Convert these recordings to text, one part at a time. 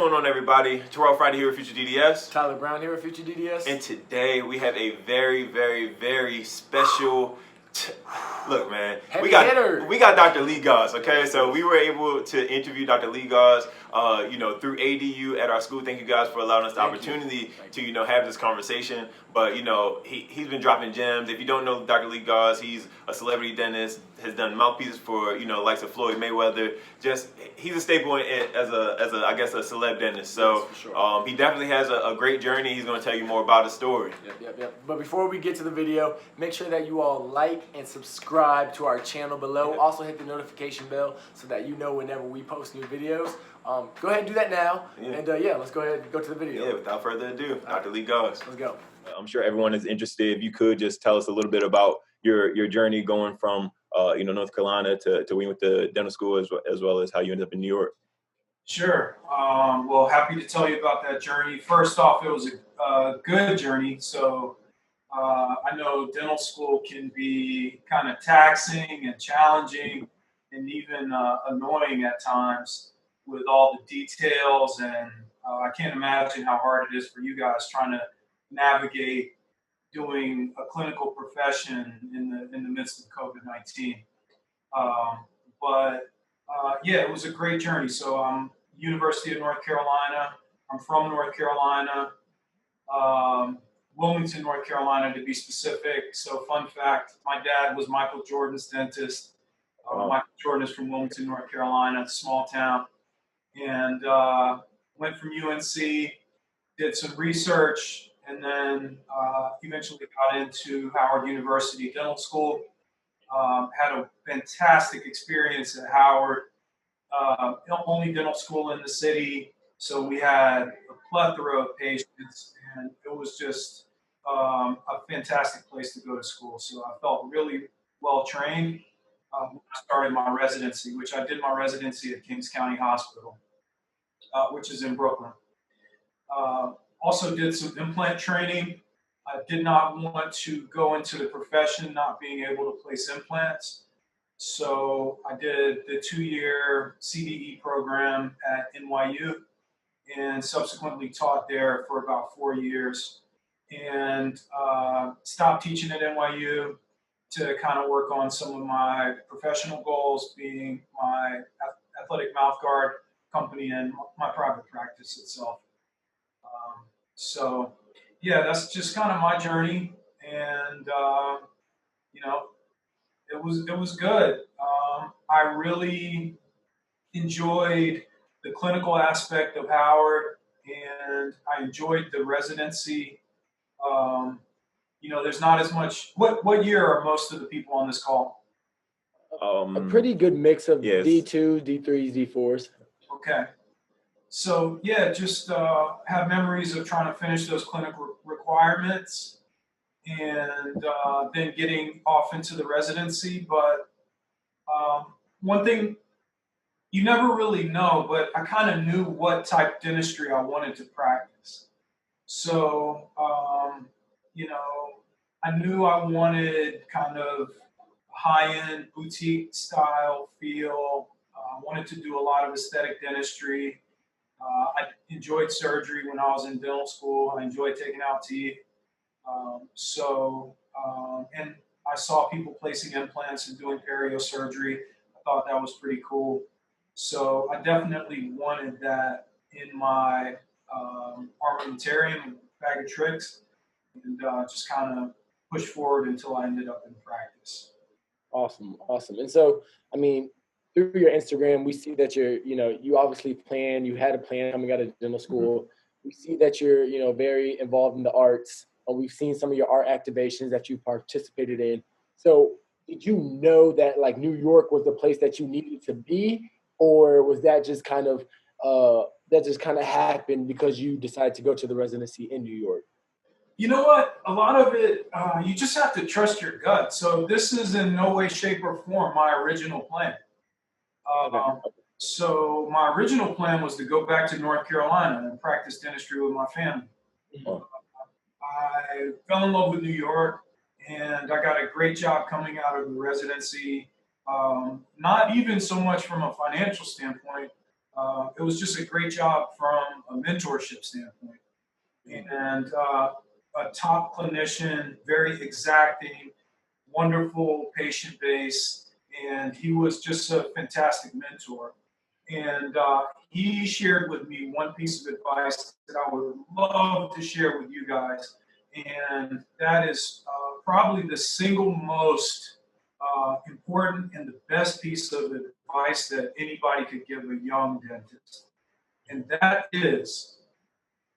going on, everybody? Terrell Friday here with FutureDDS. Tyler Brown here with FutureDDS. And today we have a very, very, very special. Look, man, we got Dr. Lee Gause. Okay, so we were able to interview Dr. Lee Gause, through ADU at our school. Thank you guys for allowing us the opportunity to, have this conversation. But he's been dropping gems. If you don't know Dr. Lee Gause, he's a celebrity dentist. Has done mouthpieces for likes of Floyd Mayweather. He's a staple as a celeb dentist. So sure. He definitely has a great journey. He's going to tell you more about his story. Yep. But before we get to the video, make sure that you all like and subscribe to our channel below. Yep. Also hit the notification bell so that you know whenever we post new videos. Go ahead and do that now. Yeah. And let's go ahead and go to the video. Yeah, without further ado, Dr. Lee Gause. Let's go. I'm sure everyone is interested. If you could just tell us a little bit about your journey going from North Carolina to we went to dental school as well as how you ended up in New York. Sure. Well, happy to tell you about that journey. First off, it was a good journey. So I know dental school can be kind of taxing and challenging and even annoying at times with all the details. And I can't imagine how hard it is for you guys trying to navigate doing a clinical profession in the midst of COVID-19. It was a great journey. So I'm University of North Carolina. I'm from North Carolina, Wilmington, North Carolina to be specific. So fun fact, my dad was Michael Jordan's dentist. Michael Jordan is from Wilmington, North Carolina, small town. And went from UNC, did some research, and then eventually got into Howard University Dental School. Had a fantastic experience at Howard. Only dental school in the city, so we had a plethora of patients, and it was just a fantastic place to go to school. So I felt really well trained when I started my residency, which I did my residency at Kings County Hospital, which is in Brooklyn. Also did some implant training. I did not want to go into the profession not being able to place implants. So I did the 2-year CDE program at NYU and subsequently taught there for about 4 years and stopped teaching at NYU to kind of work on some of my professional goals, being my athletic mouth guard company and my private practice itself. That's just kind of my journey, and it was good. I really enjoyed the clinical aspect of Howard, and I enjoyed the residency. There's not as much. What year are most of the people on this call? A pretty good mix of D2s, D3s, D4s. Okay. So just have memories of trying to finish those clinical requirements and then getting off into the residency. But one thing you never really know, but I kind of knew what type of dentistry I wanted to practice. So, I knew I wanted kind of high-end boutique style feel. I wanted to do a lot of aesthetic dentistry. I enjoyed surgery when I was in dental school. I enjoyed taking out teeth. And I saw people placing implants and doing perio surgery. I thought that was pretty cool. So I definitely wanted that in my armamentarium, bag of tricks, and just kind of push forward until I ended up in practice. Awesome. And so, through your Instagram, we see that you obviously you had a plan coming out of dental school. Mm-hmm. We see that you're, very involved in the arts. We've seen some of your art activations that you participated in. So did you know that New York was the place that you needed to be, or was that just kind of happened because you decided to go to the residency in New York? You know what? A lot of it, you just have to trust your gut. So this is in no way, shape, or form my original plan. So my original plan was to go back to North Carolina and practice dentistry with my family. I fell in love with New York, and I got a great job coming out of the residency. Not even so much from a financial standpoint, it was just a great job from a mentorship standpoint. And a top clinician, very exacting, wonderful patient base, and he was just a fantastic mentor. And he shared with me one piece of advice that I would love to share with you guys, and that is probably the single most important and the best piece of advice that anybody could give a young dentist. And that is,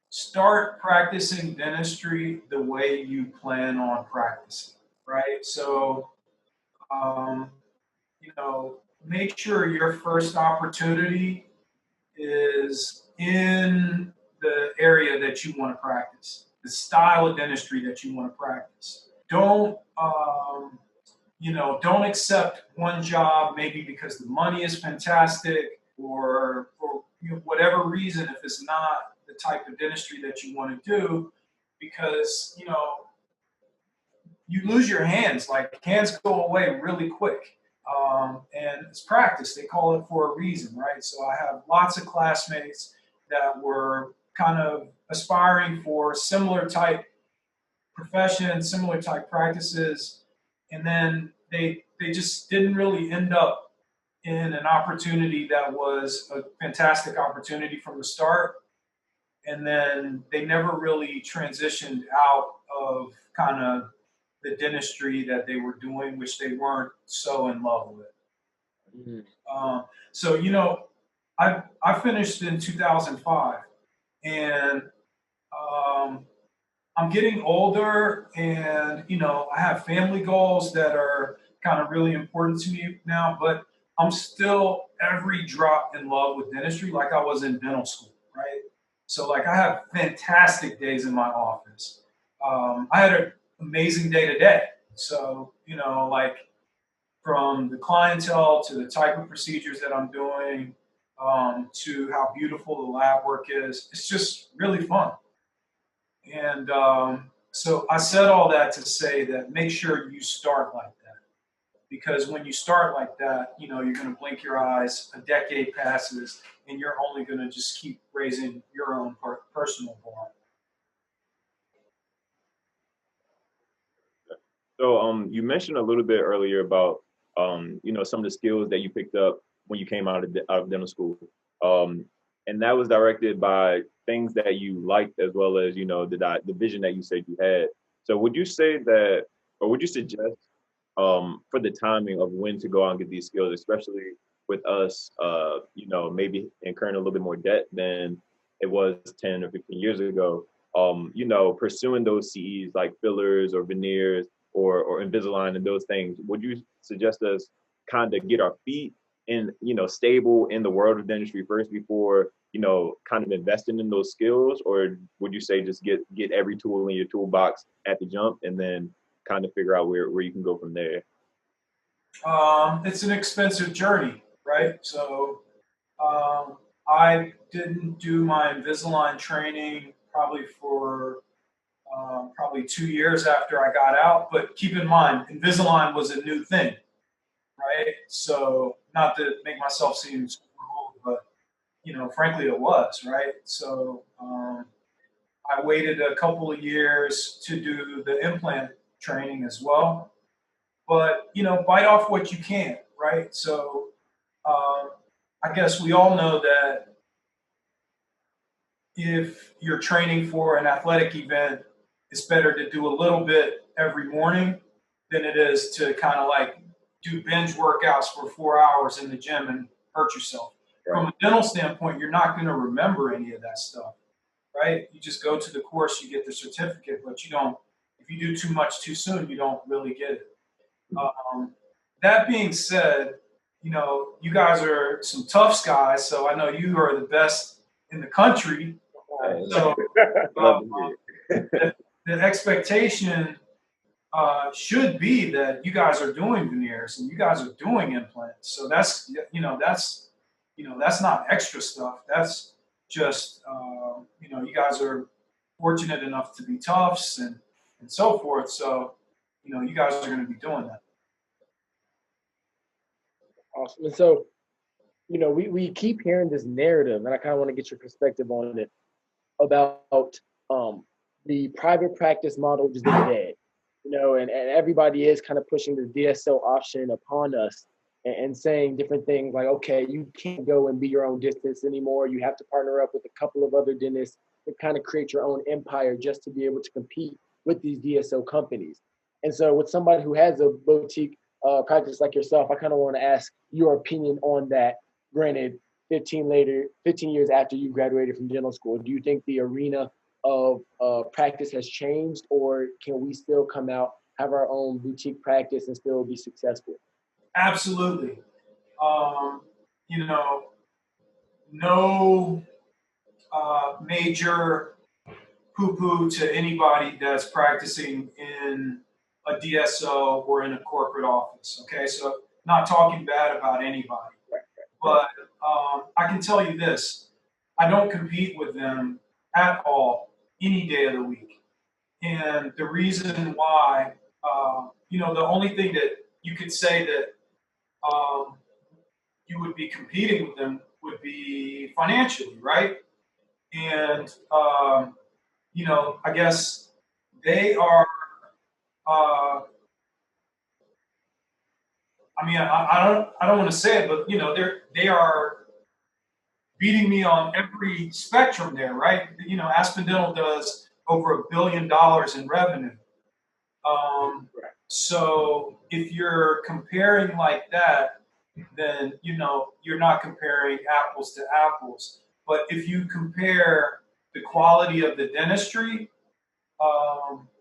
start practicing dentistry the way you plan on practicing, right? So, you know, make sure your first opportunity is in the area that you want to practice, the style of dentistry that you want to practice. Don't accept one job maybe because the money is fantastic or for whatever reason, if it's not the type of dentistry that you want to do, because you lose your hands. Like, hands go away really quick. And it's practice. They call it for a reason, right? So I have lots of classmates that were kind of aspiring for similar type professions, similar type practices, and then they just didn't really end up in an opportunity that was a fantastic opportunity from the start. And then they never really transitioned out of kind of the dentistry that they were doing, which they weren't so in love with. So, I finished in 2005, and I'm getting older, and, I have family goals that are kind of really important to me now, but I'm still every drop in love with dentistry like I was in dental school, right? So, like, I have fantastic days in my office. I had an amazing day today. So, like, from the clientele to the type of procedures that I'm doing, to how beautiful the lab work is, it's just really fun. And so I said all that to say that make sure you start like that. Because when you start like that, you're going to blink your eyes, a decade passes, and you're only going to just keep raising your own personal bar. So you mentioned a little bit earlier about some of the skills that you picked up when you came out of dental school, and that was directed by things that you liked as well as the vision that you said you had. So would you say that, or would you suggest for the timing of when to go out and get these skills, especially with us, maybe incurring a little bit more debt than it was 10 or 15 years ago, pursuing those CEs like fillers or veneers or Invisalign and those things, would you suggest us kind of get our feet in, stable in the world of dentistry first before, kind of investing in those skills? Or would you say just get every tool in your toolbox at the jump and then kind of figure out where you can go from there? It's an expensive journey, right? So I didn't do my Invisalign training probably for 2 years after I got out. But keep in mind, Invisalign was a new thing, right? So not to make myself seem super old, but frankly, it was, right? So I waited a couple of years to do the implant training as well. But bite off what you can, right? So I guess we all know that if you're training for an athletic event, it's better to do a little bit every morning than it is to kind of like do binge workouts for 4 hours in the gym and hurt yourself. Right. From a dental standpoint, you're not going to remember any of that stuff, right? You just go to the course, you get the certificate, but you don't, if you do too much too soon, you don't really get it. That being said, you guys are some Tufts guys, so I know you are the best in the country. So the expectation should be that you guys are doing veneers and you guys are doing implants. So that's not extra stuff. That's just you guys are fortunate enough to be Tufts and so forth. So you guys are going to be doing that. Awesome. And so you know, we keep hearing this narrative, and I kind of want to get your perspective on it about the private practice model just being dead, you know, and everybody is kind of pushing the DSO option upon us and saying different things like, okay, you can't go and be your own dentist anymore. You have to partner up with a couple of other dentists to kind of create your own empire just to be able to compete with these DSO companies. And so with somebody who has a boutique practice like yourself, I kind of want to ask your opinion on that. Granted, 15 years after you graduated from dental school, do you think the arena of practice has changed, or can we still come out, have our own boutique practice and still be successful? Absolutely. You know, no major poo-poo to anybody that's practicing in a DSO or in a corporate office. Okay, so not talking bad about anybody, but I can tell you this: I don't compete with them at all any day of the week. And the reason why, you know, the only thing that you could say that you would be competing with them would be financially, right? And you know, I guess they are. Uh, I mean, I don't want to say it, but you know, they are beating me on every spectrum there, right? You know, Aspen Dental does over $1 billion in revenue. So if you're comparing like that, then you know you're not comparing apples to apples. But if you compare the quality of the dentistry,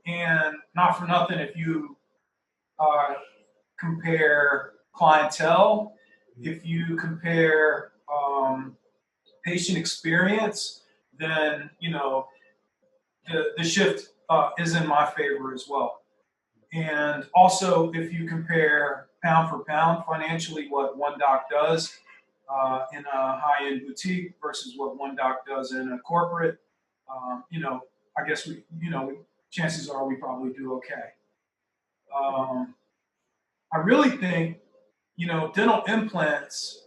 and not for nothing, if you compare clientele, if you compare patient experience, then you know the shift is in my favor as well. And also, if you compare pound for pound financially, what one doc does in a high-end boutique versus what one doc does in a corporate, you know, I guess chances are we probably do okay. I really think, you know, dental implants,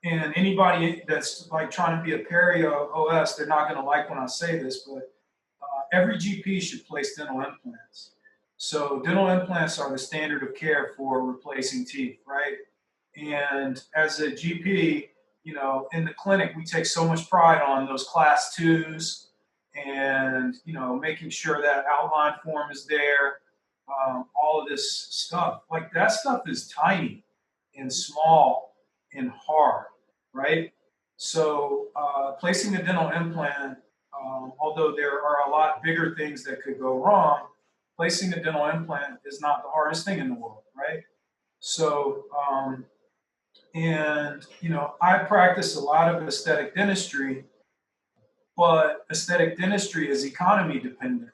and anybody that's like trying to be a perio OS, they're not going to like when I say this, but every GP should place dental implants. So dental implants are the standard of care for replacing teeth, right? And as a GP, you know, in the clinic, we take so much pride on those class twos and, you know, making sure that outline form is there, all of this stuff. Like that stuff is tiny and small and hard, right? So placing a dental implant, although there are a lot bigger things that could go wrong, placing a dental implant is not the hardest thing in the world, right? So, and you know, I practice a lot of aesthetic dentistry, but aesthetic dentistry is economy dependent.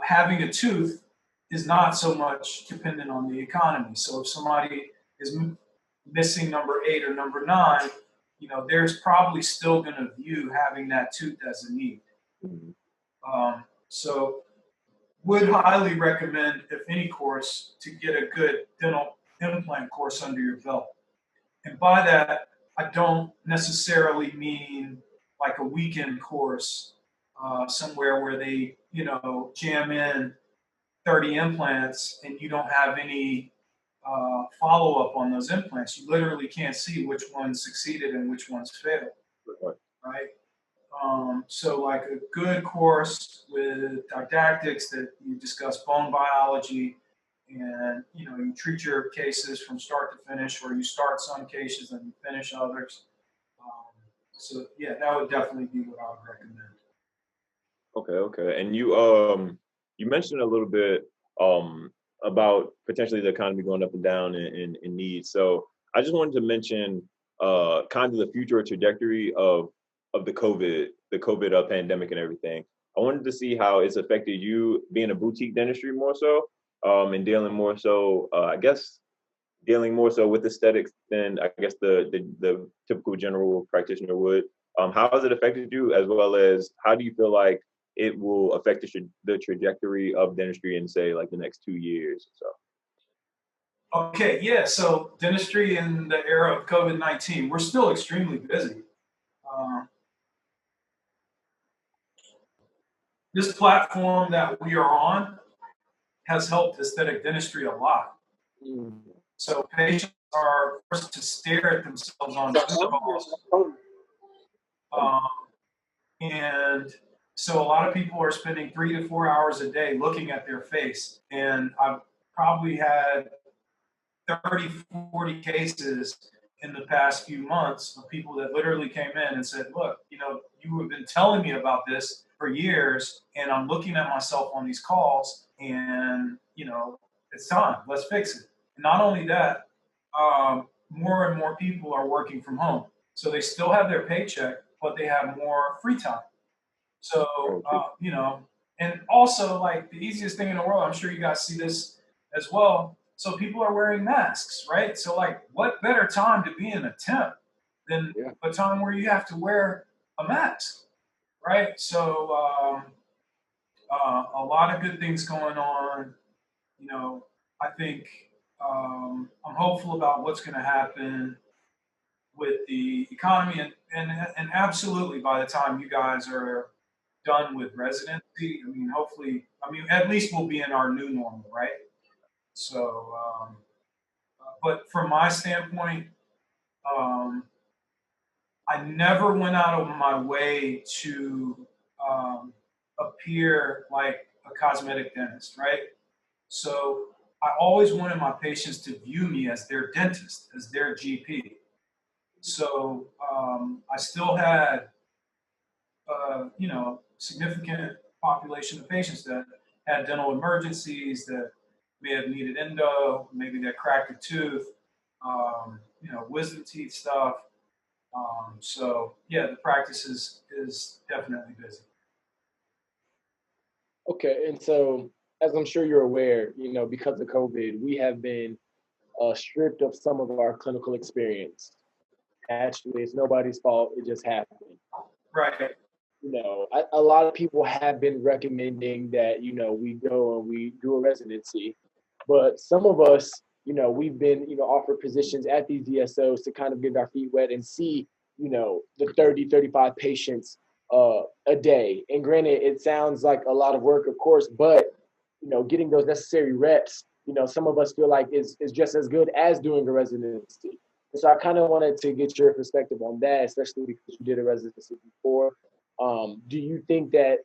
Having a tooth is not so much dependent on the economy. So if somebody is missing number 8 or number 9, you know, there's probably still going to view having that tooth as a need. So would highly recommend, if any course, to get a good dental implant course under your belt. And by that, I don't necessarily mean like a weekend course somewhere where they, you know, jam in 30 implants and you don't have any follow-up on those implants. You literally can't see which ones succeeded and which ones failed, right? So like a good course with didactics that you discuss bone biology and, you know, you treat your cases from start to finish, or you start some cases and you finish others. So yeah, that would definitely be what I would recommend. Okay. And you mentioned a little bit about potentially the economy going up and down in needs. So I just wanted to mention kind of the future trajectory of the COVID pandemic and everything. I wanted to see how it's affected you being a boutique dentistry more so, and dealing more so with aesthetics than I guess the typical general practitioner would. How has it affected you, as well as how do you feel like it will affect the trajectory of dentistry in, say, like the next 2 years or so? Okay, yeah. So dentistry in the era of COVID-19, we're still extremely busy. Uh, this platform that we are on has helped aesthetic dentistry a lot. So patients are forced to stare at themselves on Zoom calls. Um, and so a lot of people are spending 3 to 4 hours a day looking at their face. And I've probably had 30, 40 cases in the past few months of people that literally came in and said, look, you have been telling me about this for years, and I'm looking at myself on these calls, and, it's time. Let's fix it. And not only that, more and more people are working from home. So they still have their paycheck, but they have more free time. So, and also, like, the easiest thing in the world, I'm sure you guys see this as well. So people are wearing masks, right? So, like, what better time to be in a temp than a time where you have to wear a mask, right? So, a lot of good things going on. I think I'm hopeful about what's going to happen with the economy, and absolutely by the time you guys are done with residency, hopefully, at least we'll be in our new normal, right? So, but from my standpoint, um, I never went out of my way to appear like a cosmetic dentist, right? So I always wanted my patients to view me as their dentist, as their GP. So I still had, significant population of patients that had dental emergencies, that may have needed endo, maybe they cracked a tooth, wisdom teeth stuff. So yeah, the practice is definitely busy. Okay, and so as I'm sure you're aware, because of COVID, we have been stripped of some of our clinical experience. Actually, it's nobody's fault; it just happened. Right. A lot of people have been recommending that we go and we do a residency, but some of us, we've been offered positions at these DSOs to kind of get our feet wet and see the 30, 35 patients a day. And granted, it sounds like a lot of work, of course, but getting those necessary reps, some of us feel like is just as good as doing a residency. And so I kind of wanted to get your perspective on that, especially because you did a residency before. Do you think that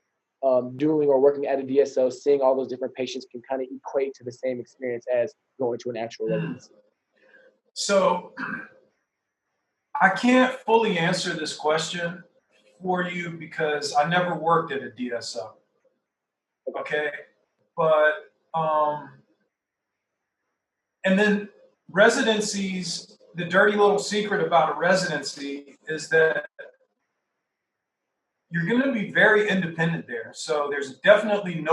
doing or working at a DSO, seeing all those different patients can kind of equate to the same experience as going to an actual residency? So I can't fully answer this question for you because I never worked at a DSO. Okay. But, and then residencies, the dirty little secret about a residency is that you're going to be very independent there. So there's definitely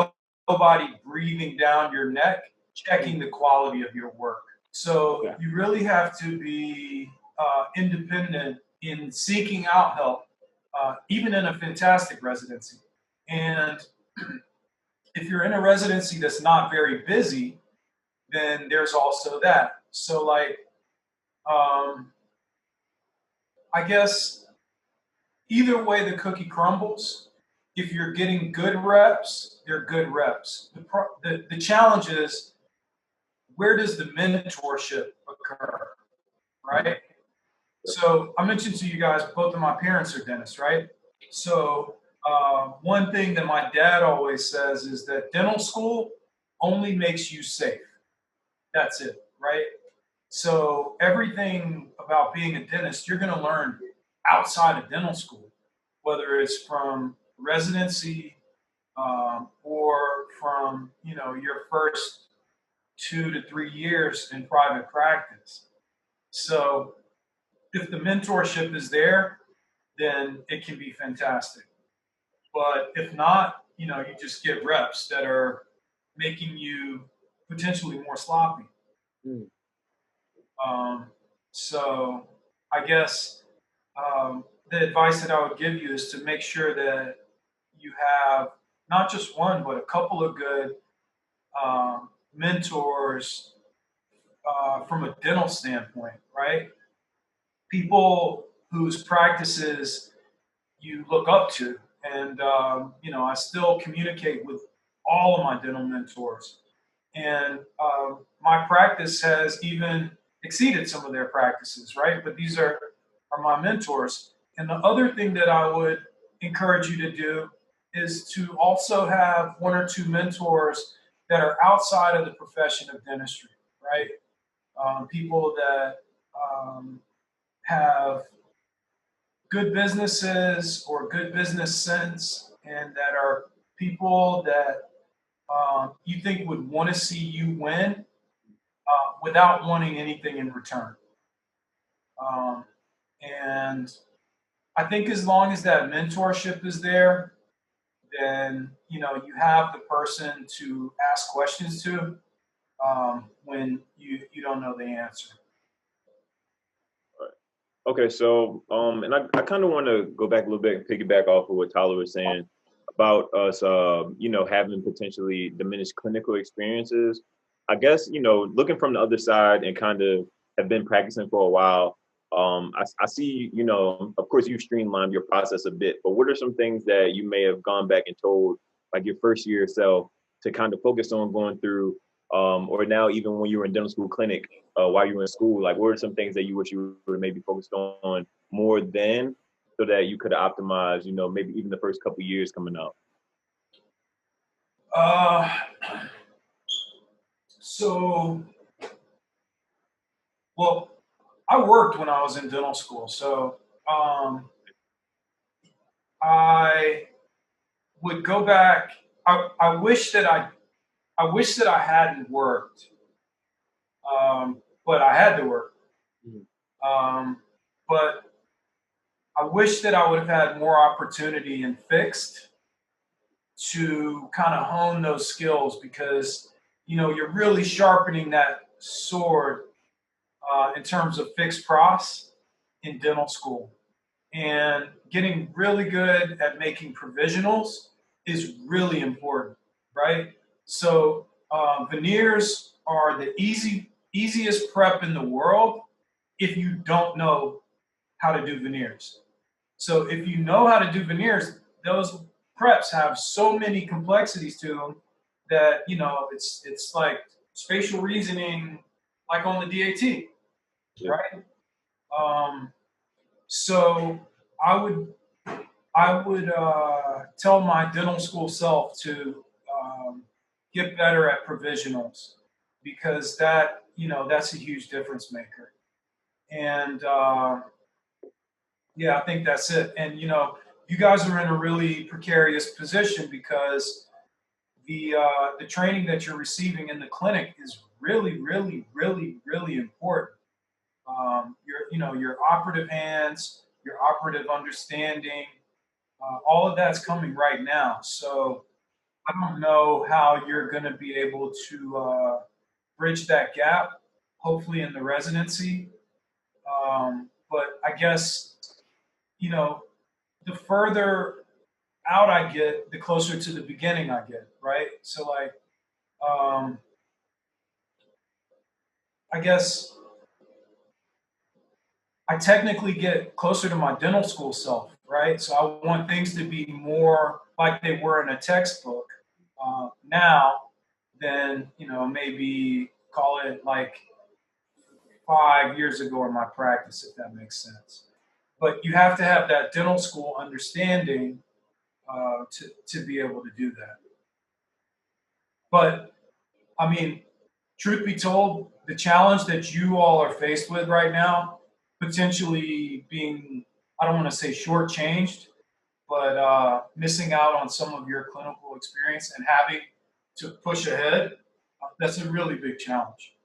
nobody breathing down your neck, checking the quality of your work. So you really have to be independent in seeking out help, even in a fantastic residency. And if you're in a residency that's not very busy, then there's also that. So, like, I guess either way the cookie crumbles, if you're getting good reps, they're good reps. The challenge is, where does the mentorship occur, right? So I mentioned to you guys, both of my parents are dentists, right? So one thing that my dad always says is that dental school only makes you safe. That's it, right? So everything about being a dentist, you're going to learn outside of dental school, whether it's from residency or from your first 2 to 3 years in private practice. So if the mentorship is there, then it can be fantastic. But if not, you just get reps that are making you potentially more sloppy. So I guess the advice that I would give you is to make sure that you have not just one, but a couple of good mentors from a dental standpoint, right? People whose practices you look up to. And, I still communicate with all of my dental mentors. And my practice has even exceeded some of their practices, right? But these are my mentors. And the other thing that I would encourage you to do is to also have one or two mentors that are outside of the profession of dentistry, right? People that have good businesses or good business sense, and that are people that you think would want to see you win without wanting anything in return. And I think as long as that mentorship is there, then you have the person to ask questions to when you don't know the answer. Okay, so and I kind of want to go back a little bit and piggyback off of what Tyler was saying about us, having potentially diminished clinical experiences. I guess, looking from the other side and kind of have been practicing for a while, I see, of course you've streamlined your process a bit, but what are some things that you may have gone back and told like your first year self to kind of focus on going through, or now even when you were in dental school clinic, while you were in school, like what are some things that you wish you were maybe focused on more then so that you could optimize, maybe even the first couple of years coming up? Well, I worked when I was in dental school, so I would go back. I wish that I hadn't worked, but I had to work. But I wish that I would have had more opportunity in fixed to kind of hone those skills, because you're really sharpening that sword in terms of fixed pros in dental school, and getting really good at making provisionals is really important, right? So veneers are the easiest prep in the world if you don't know how to do veneers. So if you know how to do veneers, those preps have so many complexities to them that it's like spatial reasoning, like on the DAT, right? So I would tell my dental school self to get better at provisionals, because that's a huge difference maker. And yeah, I think that's it. And you guys are in a really precarious position, because the training that you're receiving in the clinic is really, really, really, really important. Your operative hands, your operative understanding, all of that's coming right now. So I don't know how you're going to be able to bridge that gap, hopefully in the residency. But I guess, the further out I get, the closer to the beginning I get, right? So like, I guess I technically get closer to my dental school self, right? So I want things to be more like they were in a textbook now than, maybe call it like 5 years ago in my practice, if that makes sense. But you have to have that dental school understanding to be able to do that. But I mean, truth be told, the challenge that you all are faced with right now, potentially being, I don't want to say shortchanged, but missing out on some of your clinical experience and having to push ahead, that's a really big challenge.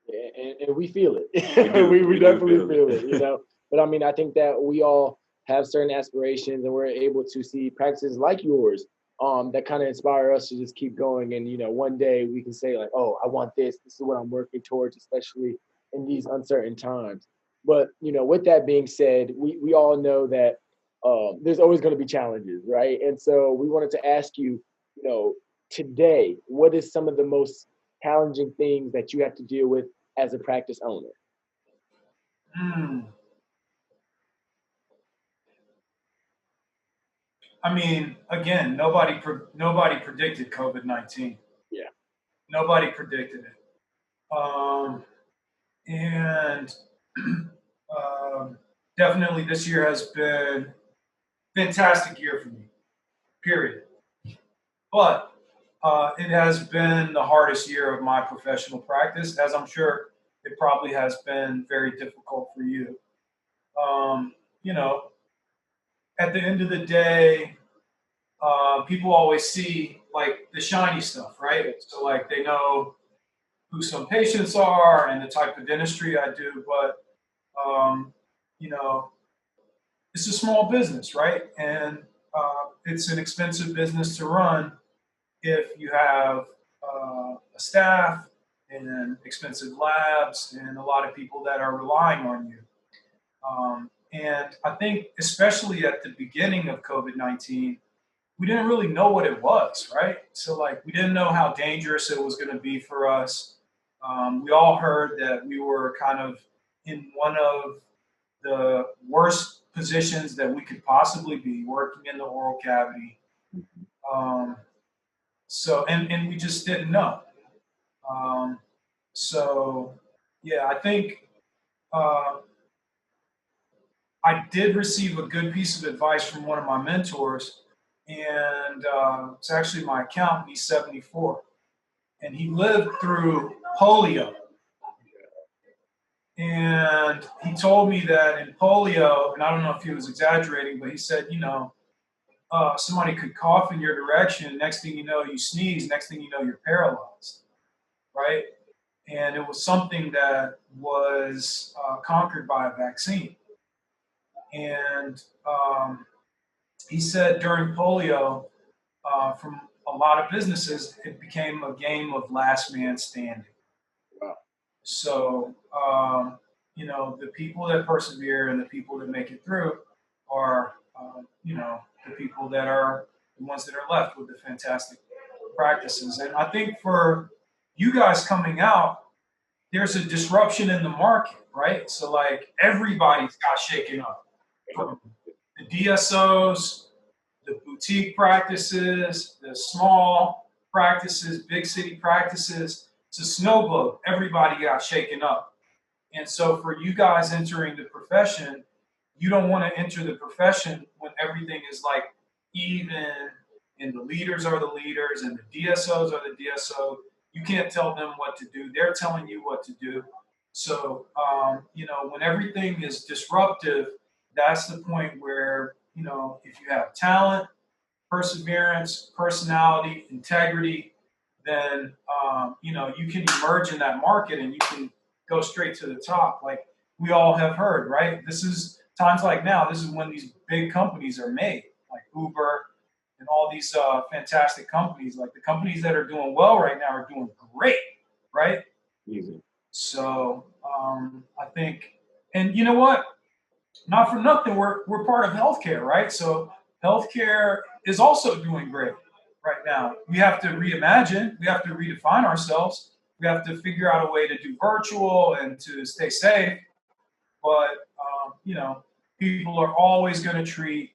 Yeah, and we feel it. we definitely feel it, But I mean, I think that we all have certain aspirations, and we're able to see practices like yours that kind of inspire us to just keep going. And, one day we can say like, oh, I want this. This is what I'm working towards, especially in these uncertain times. But, with that being said, we all know that there's always going to be challenges, right? And so we wanted to ask you, today, what is some of the most challenging things that you have to deal with as a practice owner? I mean, again, nobody predicted COVID-19. Yeah. Nobody predicted it. And definitely this year has been a fantastic year for me, period. But it has been the hardest year of my professional practice, as I'm sure it probably has been very difficult for you. You know, at the end of the day, people always see like the shiny stuff, right? So like they know who some patients are and the type of dentistry I do, but you know, it's a small business, right? And it's an expensive business to run if you have a staff and expensive labs and a lot of people that are relying on you. And I think, especially at the beginning of COVID-19, we didn't really know what it was, right? So, like, we didn't know how dangerous it was going to be for us. We all heard that we were kind of in one of the worst positions that we could possibly be, working in the oral cavity. And we just didn't know. So, yeah, I think I did receive a good piece of advice from one of my mentors, and it's actually my accountant. He's 74, and he lived through polio. And he told me that in polio, and I don't know if he was exaggerating, but he said, you know, somebody could cough in your direction. Next thing you know, you sneeze. Next thing you know, you're paralyzed, right? And it was something that was conquered by a vaccine. And he said during polio, from a lot of businesses, it became a game of last man standing. Wow. So, you know, the people that persevere and the people that make it through are, you know, the people that are the ones that are left with the fantastic practices. And I think for you guys coming out, there's a disruption in the market, right? So like everybody's got shaken up. From the DSOs, the boutique practices, the small practices, big city practices, to snow globe, everybody got shaken up. And so for you guys entering the profession, you don't want to enter the profession when everything is like even and the leaders are the leaders and the DSOs are the DSO. You can't tell them what to do. They're telling you what to do. So, you know, when everything is disruptive, that's the point where, you know, if you have talent, perseverance, personality, integrity, then, you know, you can emerge in that market and you can go straight to the top. Like we all have heard, right? This is times like now, this is when these big companies are made, like Uber and all these fantastic companies. Like the companies that are doing well right now are doing great, right? Easy. So I think, and you know what? Not for nothing, we're part of healthcare, right? So healthcare is also doing great right now. We have to reimagine, we have to redefine ourselves. We have to figure out a way to do virtual and to stay safe. But, you know, people are always going to treat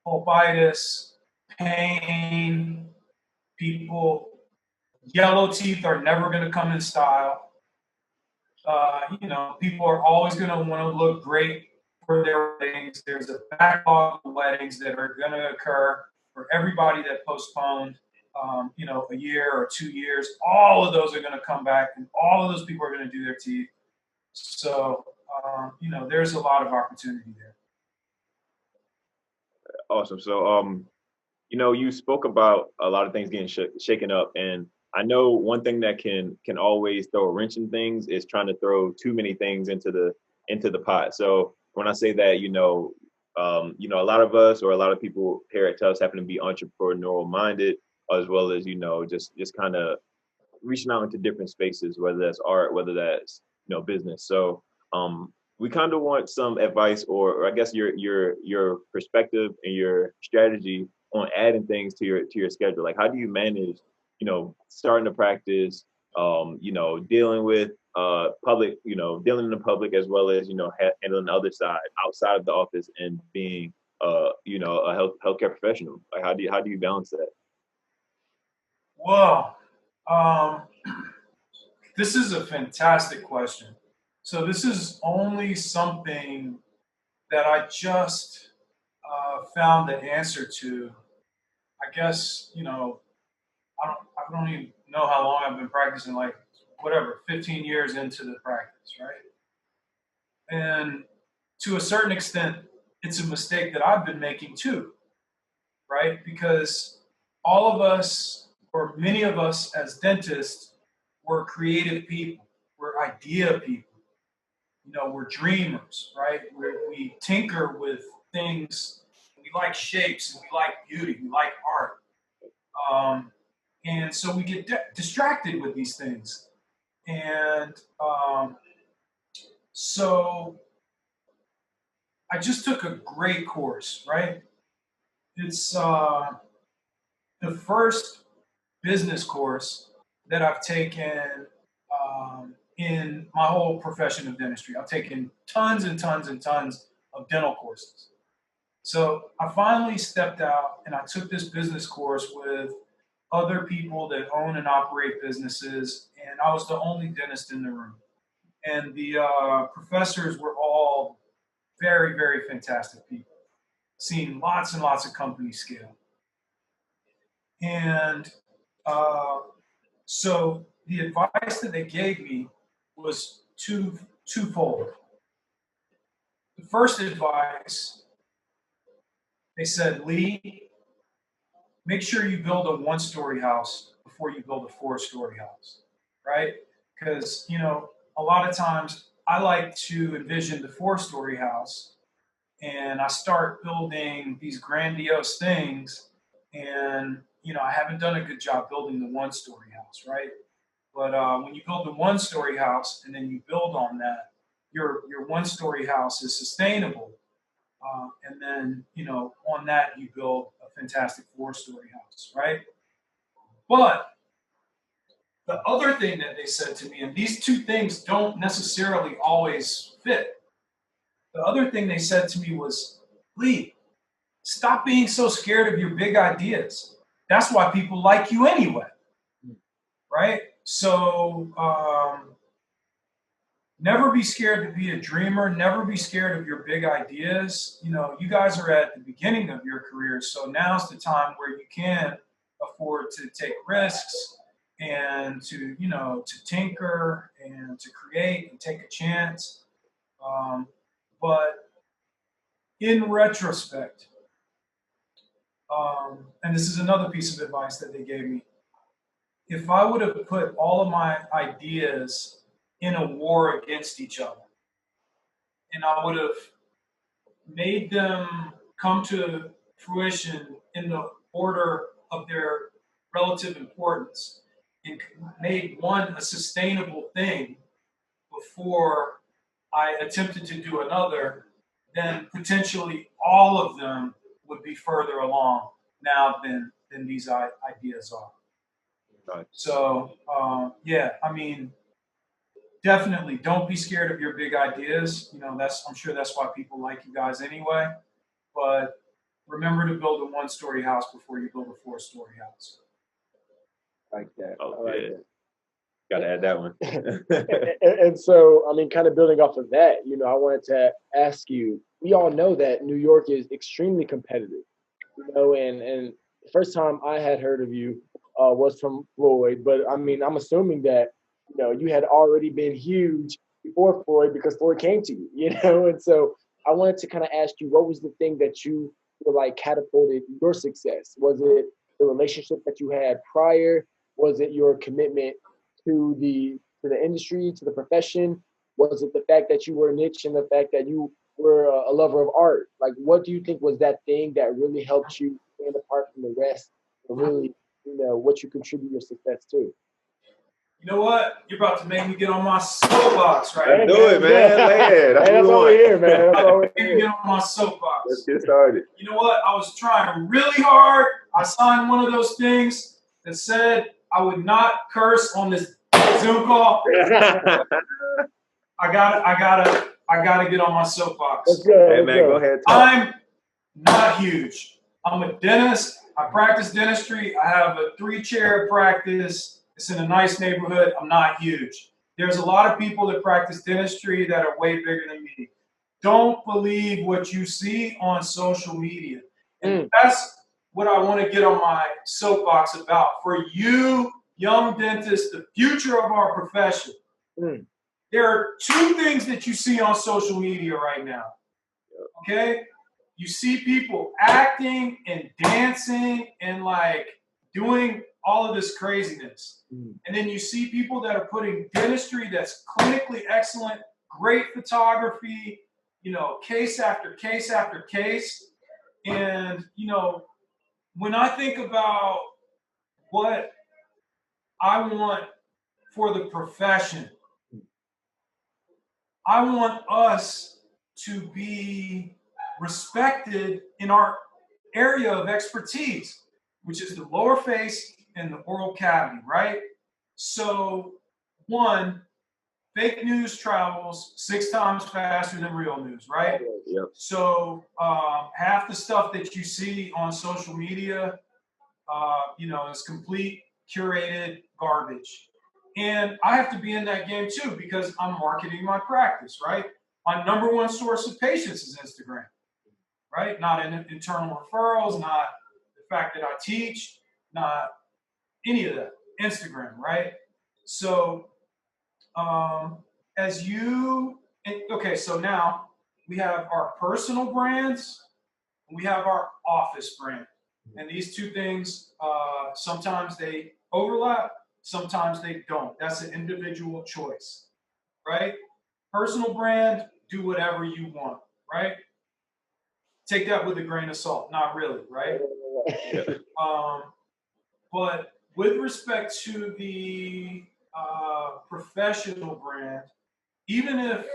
pulpitis, pain, people, yellow teeth are never going to come in style. You know, people are always going to want to look great for their weddings. There's a backlog of weddings that are going to occur for everybody that postponed, you know, a year or 2 years. All of those are going to come back, and all of those people are going to do their teeth. So, you know, there's a lot of opportunity there. Awesome. So, you know, you spoke about a lot of things getting shaken up, and I know one thing that can always throw a wrench in things is trying to throw too many things into the pot. So when I say that, you know, a lot of us or a lot of people here at Tufts happen to be entrepreneurial minded, as well as, you know, just kind of reaching out into different spaces, whether that's art, whether that's, you know, business. So we kind of want some advice, or I guess your perspective and your strategy on adding things to your schedule. Like, how do you manage starting to practice, dealing with public, dealing in the public as well as, handling the other side outside of the office and being, a healthcare professional? Like, how do you balance that? Well, this is a fantastic question. So this is only something that I just found the answer to. I guess, I don't even know how long I've been practicing, like 15 years into the practice, right? And to a certain extent, it's a mistake that I've been making too, right? Because all of us, or many of us as dentists, we're creative people, we're idea people, we're dreamers, right? We tinker with things, we like shapes, and we like beauty, we like art. And so we get distracted with these things. And so I just took a great course, right? It's the first business course that I've taken in my whole profession of dentistry. I've taken tons and tons and tons of dental courses. So I finally stepped out and I took this business course with other people that own and operate businesses, and I was the only dentist in the room. And the professors were all very, very fantastic people, seeing lots and lots of companies scale. And so the advice that they gave me was twofold. The first advice, they said, Lee, make sure you build a one-story house before you build a 4-story house, right? Because, a lot of times I like to envision the 4-story house and I start building these grandiose things and, I haven't done a good job building the 1-story house, right? But when you build the 1-story house and then you build on that, your 1-story house is sustainable. And then, on that, you build a fantastic 4-story house, right? But the other thing that they said to me, and these two things don't necessarily always fit. The other thing they said to me was, Lee, stop being so scared of your big ideas. That's why people like you anyway, right? So never be scared to be a dreamer. Never be scared of your big ideas. You guys are at the beginning of your career, so now's the time where you can afford to take risks and to tinker and to create and take a chance. But in retrospect, and this is another piece of advice that they gave me, if I would have put all of my ideas in a war against each other, and I would have made them come to fruition in the order of their relative importance, and made one a sustainable thing before I attempted to do another, then potentially all of them would be further along now than these ideas are. Right. So, definitely don't be scared of your big ideas. I'm sure that's why people like you guys anyway. But remember to build a 1-story house before you build a 4-story house. Like that. Oh, I like yeah. that. Got to add that one. and so, kind of building off of that, I wanted to ask you, we all know that New York is extremely competitive, and the first time I had heard of you was from Floyd, but I'm assuming that, you had already been huge before Floyd because Floyd came to you, and so I wanted to kind of ask you, what was the thing that you feel like catapulted your success? Was it the relationship that you had prior? Was it your commitment to the industry, to the profession? Was it the fact that you were niche and the fact that you were a lover of art? Like, what do you think was that thing that really helped you stand apart from the rest and really, what you contribute your success to? You know what? You're about to make me get on my soapbox, right? Do it, man. That's what we're here, man. That's what we're here. Get on my soapbox. Let's get started. You know what? I was trying really hard. I signed one of those things that said I would not curse on this Zoom call. I gotta get on my soapbox. Let's go. Hey man, go ahead. Talk. I'm not huge. I'm a dentist. I practice dentistry. I have a 3-chair practice. It's in a nice neighborhood. I'm not huge. There's a lot of people that practice dentistry that are way bigger than me. Don't believe what you see on social media. And that's what I want to get on my soapbox about. For you, young dentists, the future of our profession. There are 2 things that you see on social media right now. Okay? You see people acting and dancing and like doing all of this craziness. And then you see people that are putting dentistry that's clinically excellent, great photography, you know, case after case after case. And, you know, when I think about what I want for the profession, I want us to be respected in our area of expertise, which is the lower face and the oral cavity, right? So, 1, fake news travels 6 times faster than real news, right? Yep. So, half the stuff that you see on social media, you know, is complete curated garbage. And I have to be in that game too because I'm marketing my practice, right? My number 1 source of patients is Instagram, right? Not in internal referrals, not the fact that I teach, not any of that. Instagram, right? So, so now we have our personal brands, and we have our office brand. And these 2 things, sometimes they overlap, sometimes they don't. That's an individual choice, right? Personal brand, do whatever you want, right? Take that with a grain of salt. Not really, right? But with respect to the professional brand, even if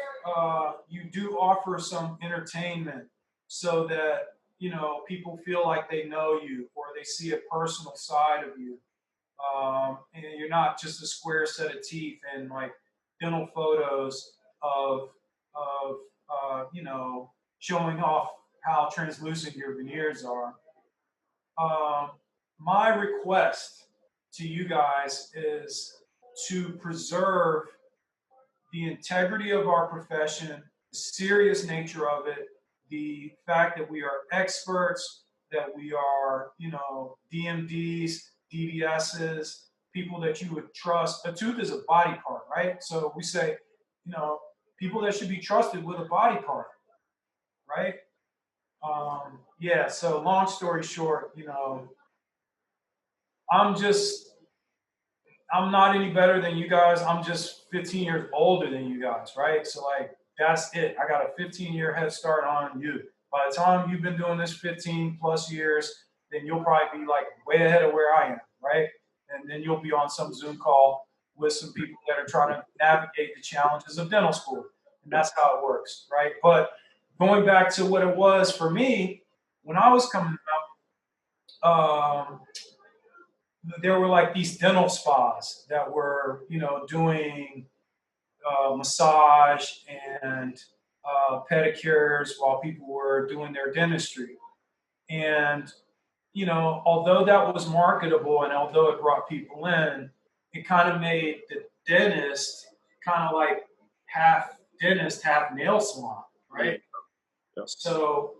you do offer some entertainment so that, you know, people feel like they know you or they see a personal side of you, and you're not just a square set of teeth and like dental photos of you know, showing off how translucent your veneers are. My request to you guys is to preserve the integrity of our profession, the serious nature of it, the fact that we are experts, that we are, you know, DMDs, DDSs, people that you would trust. A tooth is a body part, right? So we say, you know, people that should be trusted with a body part, right? Yeah, so long story short, you know, I'm not any better than you guys. I'm just 15 years older than you guys, right? So like, that's it. I got a 15-year head start on you. By the time you've been doing this 15 plus years, then you'll probably be like way ahead of where I am, right? And then you'll be on some Zoom call with some people that are trying to navigate the challenges of dental school. And that's how it works, right? But going back to what it was for me, when I was coming up, there were like these dental spas that were, you know, doing massage and pedicures while people were doing their dentistry. And, you know, although that was marketable and although it brought people in, it kind of made the dentist kind of like half dentist, half nail salon, right? Yep. So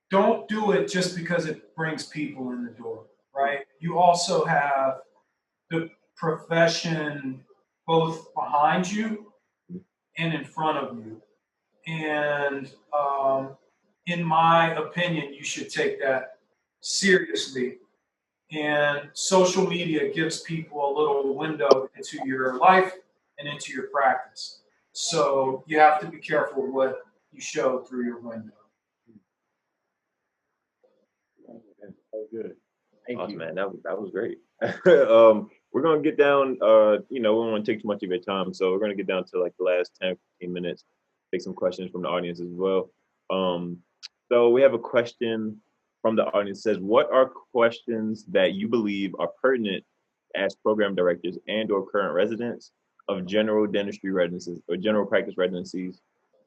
don't do it just because it brings people in the door, right? You also have the profession both behind you and in front of you. And in my opinion, you should take that seriously. And social media gives people a little window into your life and into your practice. So you have to be careful what you show through your window. Oh, good. Thank you, man. That was great. We're gonna get down. You know, we don't want to take too much of your time, so we're gonna get down to like the last 10, 15 minutes. Take some questions from the audience as well. So we have a question from the audience says, what are questions that you believe are pertinent as program directors and or current residents of general dentistry residencies or general practice residencies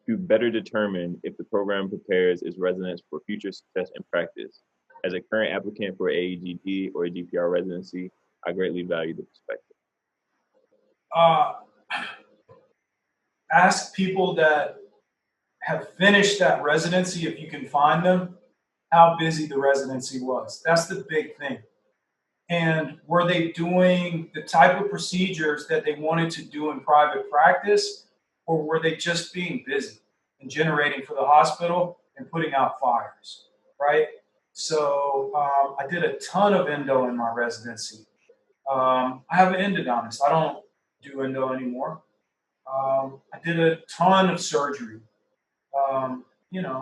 to better determine if the program prepares its residents for future success in practice? As a current applicant for AEGD or a GPR residency, I greatly value the perspective. Ask people that have finished that residency, if you can find them, how busy the residency was. That's the big thing. And were they doing the type of procedures that they wanted to do in private practice, or were they just being busy and generating for the hospital and putting out fires, right? So I did a ton of endo in my residency. I have an endodontist. I don't do endo anymore. I did a ton of surgery.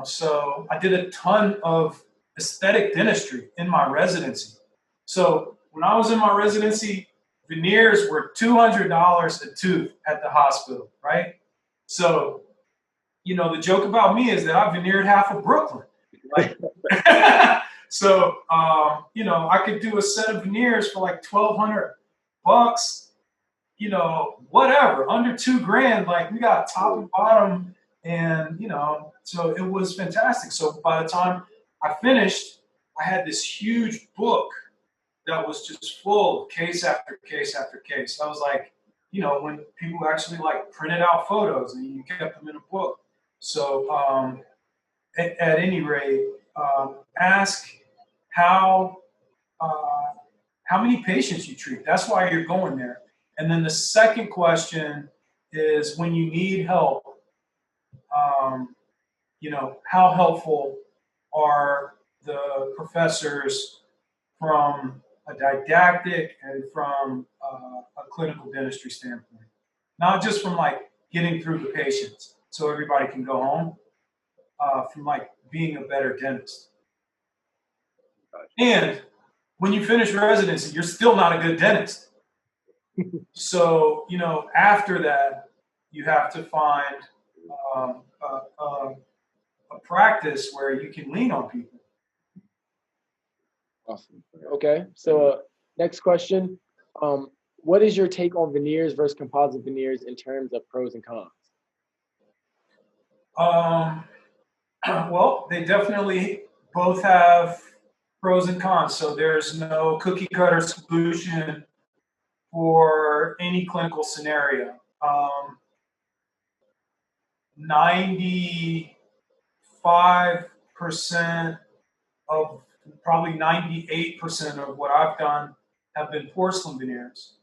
So I did a ton of aesthetic dentistry in my residency. So when I was in my residency, veneers were $200 a tooth at the hospital, right? So, the joke about me is that I veneered half of Brooklyn. Like, so, I could do a set of veneers for like $1,200, whatever, under $2,000. Like, we got top and bottom, and so it was fantastic. So by the time I finished, I had this huge book that was just full of case after case after case. I was like, when people actually like printed out photos and you kept them in a book. So at any rate, ask how many patients you treat. That's why you're going there. And then the second question is, when you need help, how helpful are the professors from a didactic and from a clinical dentistry standpoint? Not just from like getting through the patients so everybody can go home, from like being a better dentist. And when you finish residency, you're still not a good dentist. So, after that, you have to find a practice where you can lean on people. Awesome. Okay. So next question. What is your take on veneers versus composite veneers in terms of pros and cons? Well, they definitely both have pros and cons. So there's no cookie cutter solution for any clinical scenario. 95% of, probably 98% of what I've done have been porcelain veneers.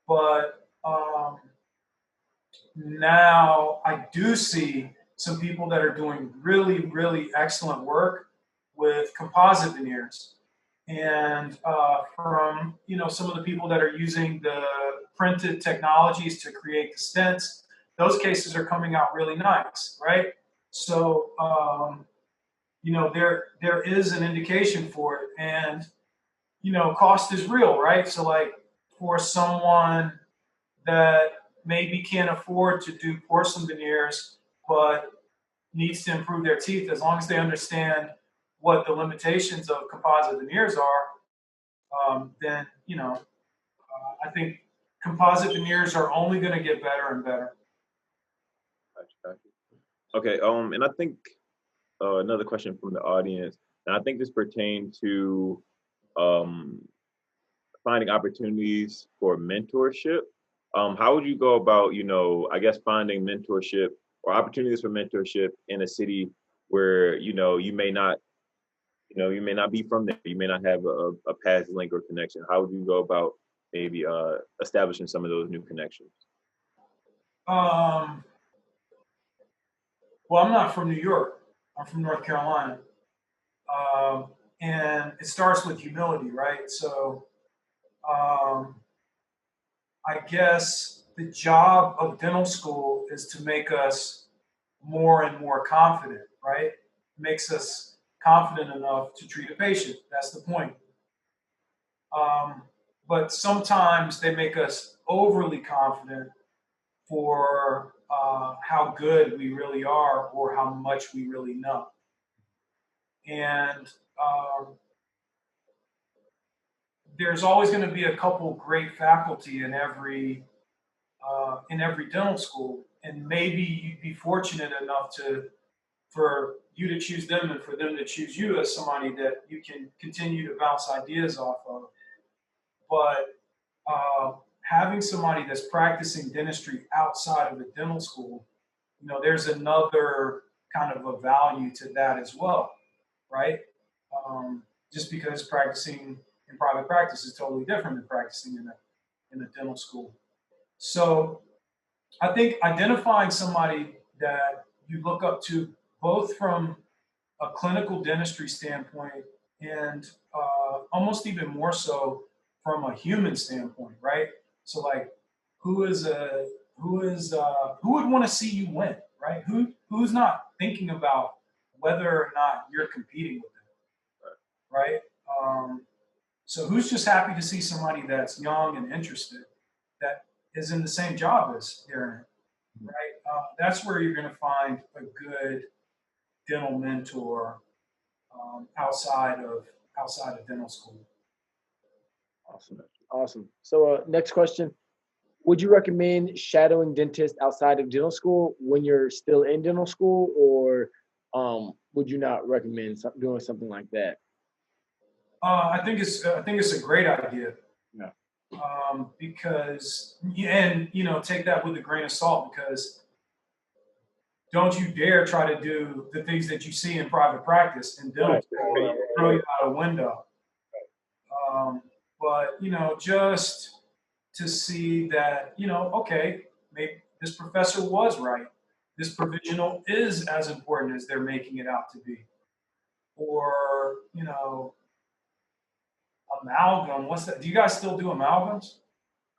But now I do see some people that are doing really, really excellent work with composite veneers. And from some of the people that are using the printed technologies to create the stents, those cases are coming out really nice, right? So there is an indication for it, and cost is real, right? So like for someone that maybe can't afford to do porcelain veneers but needs to improve their teeth, as long as they understand what the limitations of composite veneers are, then I think composite veneers are only going to get better and better. Okay, and I think another question from the audience, and I think this pertains to finding opportunities for mentorship. How would you go about, finding mentorship or opportunities for mentorship in a city where, you may not be from there, you may not have a past link or connection? How would you go about maybe establishing some of those new connections? Well, I'm not from New York. I'm from North Carolina. And it starts with humility, right? So I guess the job of dental school is to make us more and more confident, right? It makes us confident enough to treat a patient. That's the point. But sometimes they make us overly confident for how good we really are or how much we really know. And there's always going to be a couple great faculty in every dental school, and maybe you'd be fortunate enough for you to choose them and for them to choose you as somebody that you can continue to bounce ideas off of. But having somebody that's practicing dentistry outside of the dental school, there's another kind of a value to that as well, right? Just because practicing in private practice is totally different than practicing in a dental school. So I think identifying somebody that you look up to, both from a clinical dentistry standpoint and almost even more so from a human standpoint, right? So like, who would want to see you win, right? Who's not thinking about whether or not you're competing with them, right? So who's just happy to see somebody that's young and interested, that is in the same job as they're in, right? That's where you're going to find a good dental mentor outside of dental school. Awesome. So next question. Would you recommend shadowing dentists outside of dental school when you're still in dental school, or would you not recommend doing something like that? I think it's a great idea. Yeah. Because, and take that with a grain of salt, because don't you dare try to do the things that you see in private practice in dental school, throw you out a window. But just to see that, okay, maybe this professor was right. This provisional is as important as they're making it out to be. Or, amalgam, what's that? Do you guys still do amalgams?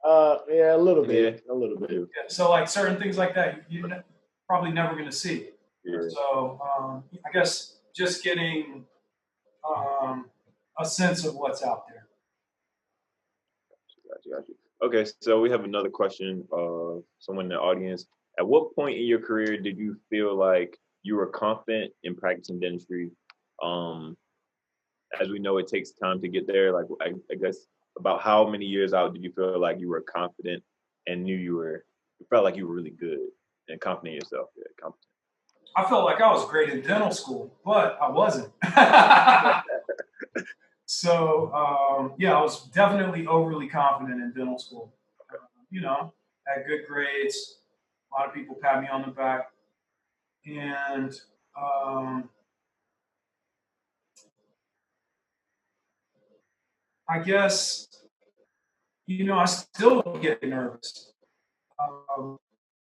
Yeah, a little bit. Yeah, so like certain things like that, you're probably never going to see. Yeah. So I guess just getting a sense of what's out there. Gotcha. Okay, so we have another question. Someone in the audience. At what point in your career did you feel like you were confident in practicing dentistry? As we know, it takes time to get there. Like, I guess, about how many years out did you feel like you were confident and you felt like you were really good and confident in yourself? Yeah, competent. I felt like I was great in dental school, but I wasn't. So, yeah, I was definitely overly confident in dental school. Had good grades. A lot of people pat me on the back. And I guess, I still get nervous.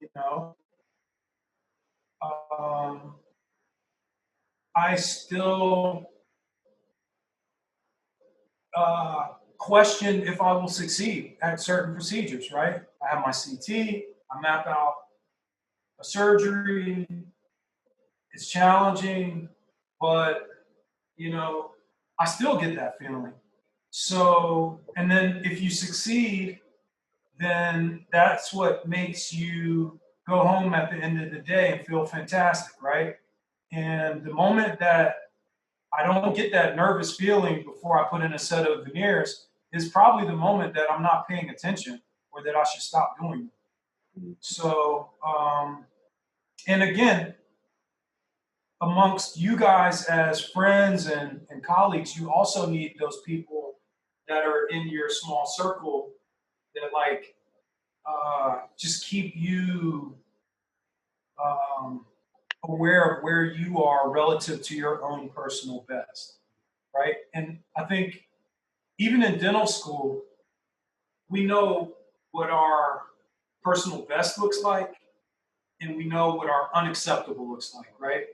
You know, I still question if I will succeed at certain procedures, right? I have my CT, I map out a surgery, it's challenging, but, I still get that feeling. So, and then if you succeed, then that's what makes you go home at the end of the day and feel fantastic, right? And the moment that I don't get that nervous feeling before I put in a set of veneers is probably the moment that I'm not paying attention or that I should stop doing it. So, and again, amongst you guys as friends and colleagues, you also need those people that are in your small circle that just keep you aware of where you are relative to your own personal best, right? And I think even in dental school, we know what our personal best looks like, and we know what our unacceptable looks like, right?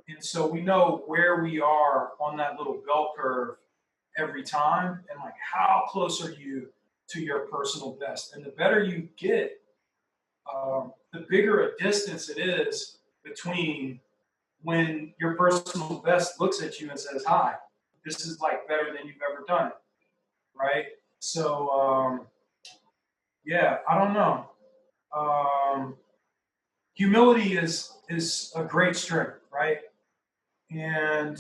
And so we know where we are on that little bell curve every time, and like how close are you to your personal best. And the better you get, the bigger a distance it is between when your personal best looks at you and says, hi, this is like better than you've ever done it, right? So, yeah, I don't know. Humility is a great strength, right? And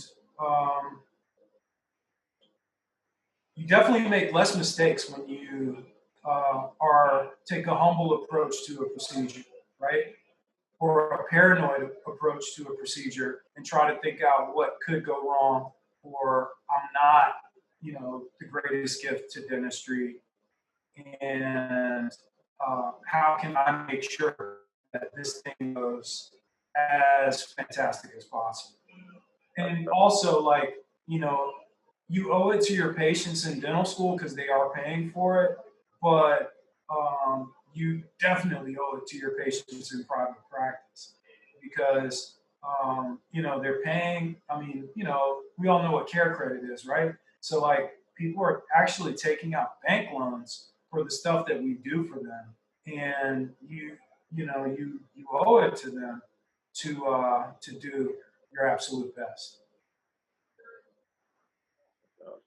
you definitely make less mistakes when you take a humble approach to a procedure, right? Or a paranoid approach to a procedure and try to think out what could go wrong, or I'm not, the greatest gift to dentistry, and how can I make sure that this thing goes as fantastic as possible? And also, like, you owe it to your patients in dental school because they are paying for it, but you definitely owe it to your patients in private practice because, they're paying. I mean, we all know what care credit is, right? So, like, people are actually taking out bank loans for the stuff that we do for them, and you owe it to them to do your absolute best.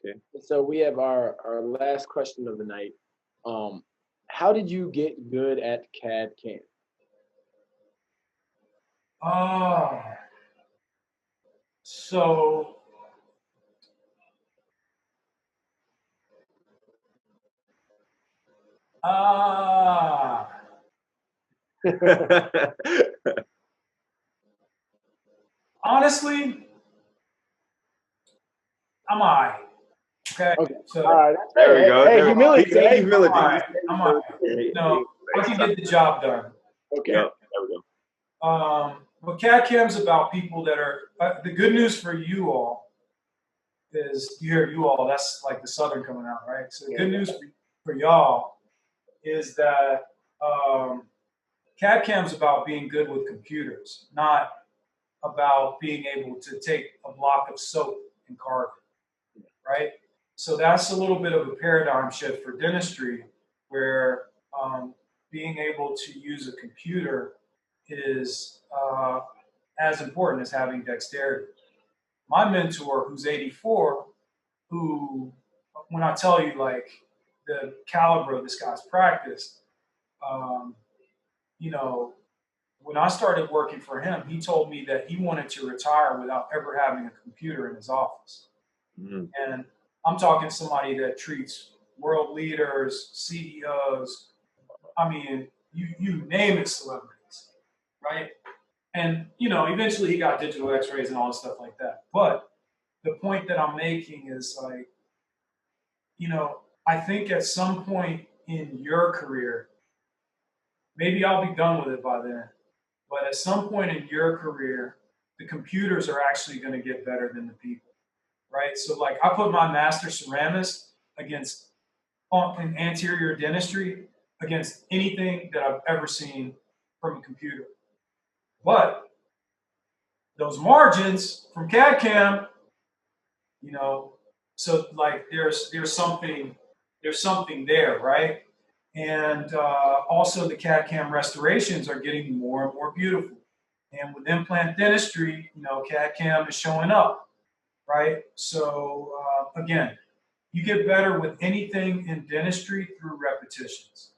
Okay. So we have our last question of the night. How did you get good at CAD CAM? So honestly, I'm all right. Okay. So all right, that's there we go. Hey, there humility, right? right? Humility. I'm all right. No, I can get the job done. Okay. Yep, there we go. But CAD CAM's about people that are. The good news for you all is you hear you all. That's like the Southern coming out, right? So the good news for y'all is that CAD CAM's about being good with computers, not about being able to take a block of soap and carve it, right? So that's a little bit of a paradigm shift for dentistry, where being able to use a computer is as important as having dexterity. My mentor, who's 84, who, when I tell you like the caliber of this guy's practice, um, you know, when I started working for him, he told me that he wanted to retire without ever having a computer in his office. Mm. And I'm talking somebody that treats world leaders, CEOs, I mean, you name it, celebrities, right? And, eventually he got digital x-rays and all this stuff like that. But the point that I'm making is like, I think at some point in your career, maybe I'll be done with it by then, but at some point in your career, the computers are actually going to get better than the people, right? So like I put my master ceramist against in anterior dentistry against anything that I've ever seen from a computer. But those margins from CAD CAM, so like there's something there, right? And also the CAD CAM restorations are getting more and more beautiful. And with implant dentistry, CAD CAM is showing up, right? So again, you get better with anything in dentistry through repetitions,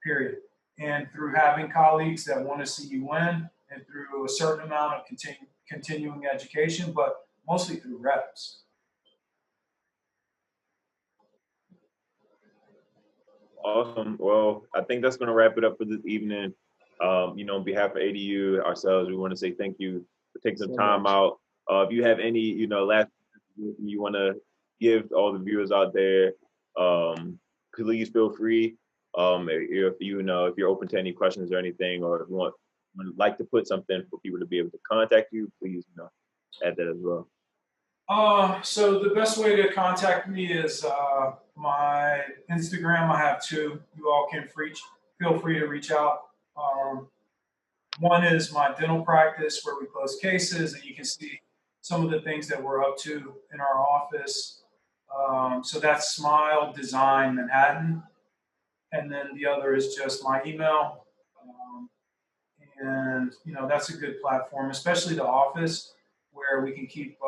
period. And through having colleagues that want to see you win, and through a certain amount of continuing education, but mostly through reps. Awesome. Well, I think that's going to wrap it up for this evening. On behalf of ADU, ourselves, we want to say thank you for taking some time out. If you have any, last you want to give all the viewers out there, please feel free. If you're open to any questions or anything, or if you would like to put something for people to be able to contact you, please, add that as well. So the best way to contact me is my Instagram. I have two. You all can feel free to reach out. One is my dental practice where we post cases and you can see some of the things that we're up to in our office. So that's Smile Design Manhattan. And then the other is just my email. And that's a good platform, especially the office, where we can keep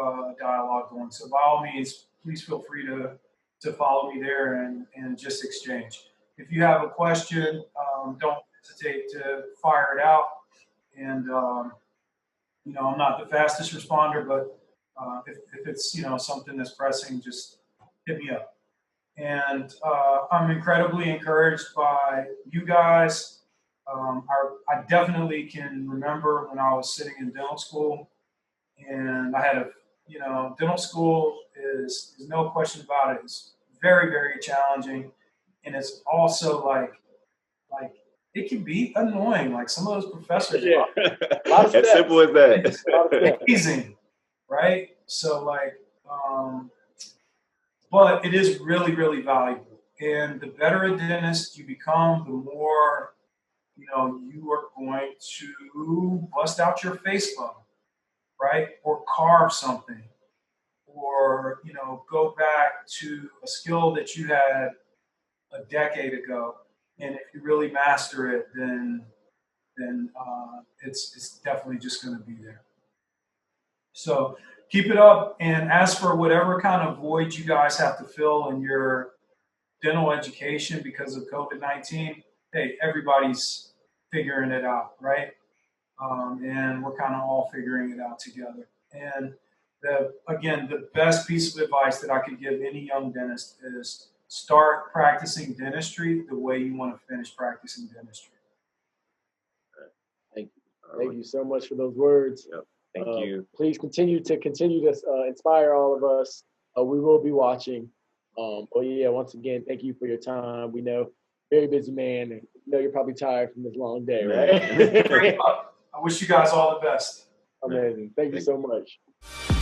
dialogue going. So by all means, please feel free to follow me there and just exchange. If you have a question, don't hesitate to fire it out. And I'm not the fastest responder, but if it's something that's pressing, just hit me up. And I'm incredibly encouraged by you guys. I definitely can remember when I was sitting in dental school, and I had dental school is no question about it. It's very, very challenging, and it's also like it can be annoying. Like some of those professors, Yeah, as simple as that. Amazing, right? So like, but it is really, really valuable. And the better a dentist you become, the more you are going to bust out your face bone, right? Or carve something, or go back to a skill that you had a decade ago. And if you really master it, then it's definitely just going to be there. So keep it up, and as for whatever kind of void you guys have to fill in your dental education because of COVID-19, hey, everybody's figuring it out, right? And we're kind of all figuring it out together. And the best piece of advice that I could give any young dentist is start practicing dentistry the way you want to finish practicing dentistry. Thank you. Thank you so much for those words. Yep. Thank you. Please continue to inspire all of us. We will be watching. But yeah, once again, thank you for your time. We know very busy man, and you're probably tired from this long day, right? I wish you guys all the best. Amazing. Thank you so much.